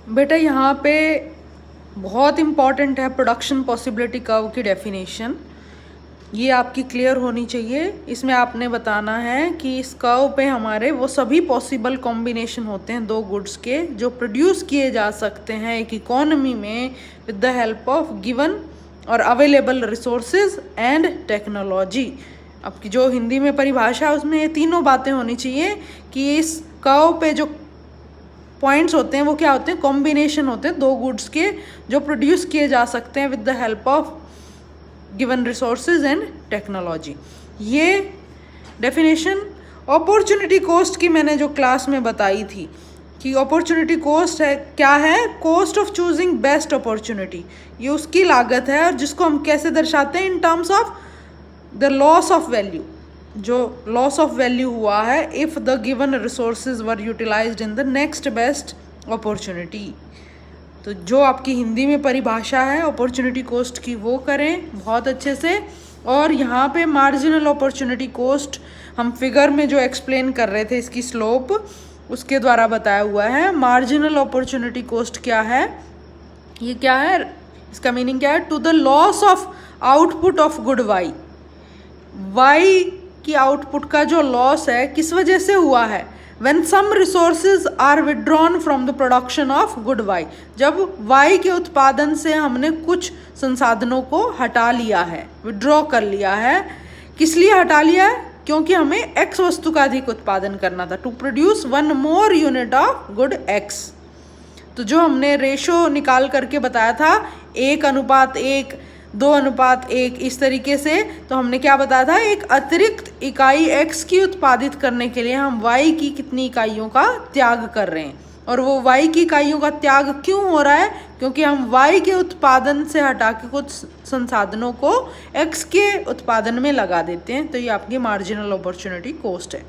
बेटा यहाँ पे बहुत इम्पॉर्टेंट है प्रोडक्शन पॉसिबिलिटी कर्व की डेफिनेशन। ये आपकी क्लियर होनी चाहिए। इसमें आपने बताना है कि इस कर्व पे हमारे वो सभी पॉसिबल कॉम्बिनेशन होते हैं दो गुड्स के जो प्रोड्यूस किए जा सकते हैं एक इकोनॉमी में with the help of given और अवेलेबल रिसोर्सेज एंड टेक्नोलॉजी। आपकी जो हिंदी में परिभाषा है उसमें ये तीनों बातें होनी चाहिए कि इस कर्व पे जो पॉइंट्स होते हैं वो क्या होते हैं, कॉम्बिनेशन होते हैं दो गुड्स के जो प्रोड्यूस किए जा सकते हैं with the help of given resources and technology. ये डेफिनेशन अपॉर्चुनिटी कॉस्ट की मैंने जो क्लास में बताई थी कि अपॉर्चुनिटी कॉस्ट है क्या है, cost of choosing best opportunity. ये उसकी लागत है और जिसको हम कैसे दर्शाते हैं in terms of the loss of value. जो लॉस ऑफ वैल्यू हुआ है if the given resources were utilised in the next best opportunity. तो जो आपकी हिंदी में परिभाषा है अपॉर्चुनिटी कॉस्ट की वो करें बहुत अच्छे से। और यहाँ पे मार्जिनल अपॉर्चुनिटी कॉस्ट हम फिगर में जो एक्सप्लेन कर रहे थे इसकी स्लोप उसके द्वारा बताया हुआ है। मार्जिनल अपॉर्चुनिटी कॉस्ट क्या है, ये क्या है, इसका मीनिंग क्या है, to the loss of output of good Y. Y की आउटपुट का जो लॉस है किस वजह से हुआ है, when some resources are withdrawn from the production of good Y। जब Y के उत्पादन से हमने कुछ संसाधनों को हटा लिया है, विड्रॉ कर लिया है। किस लिए हटा लिया है, क्योंकि हमें X वस्तु का अधिक उत्पादन करना था, to produce 1 more unit of good X। तो जो हमने रेशो निकाल करके बताया था 1:1, 2:1 इस तरीके से, तो हमने क्या बताया था, एक अतिरिक्त इकाई x की उत्पादित करने के लिए हम y की कितनी इकाइयों का त्याग कर रहे हैं। और वो y की इकाइयों का त्याग क्यों हो रहा है, क्योंकि हम y के उत्पादन से हटा के कुछ संसाधनों को x के उत्पादन में लगा देते हैं। तो ये आपकी मार्जिनल अपॉर्चुनिटी कॉस्ट है।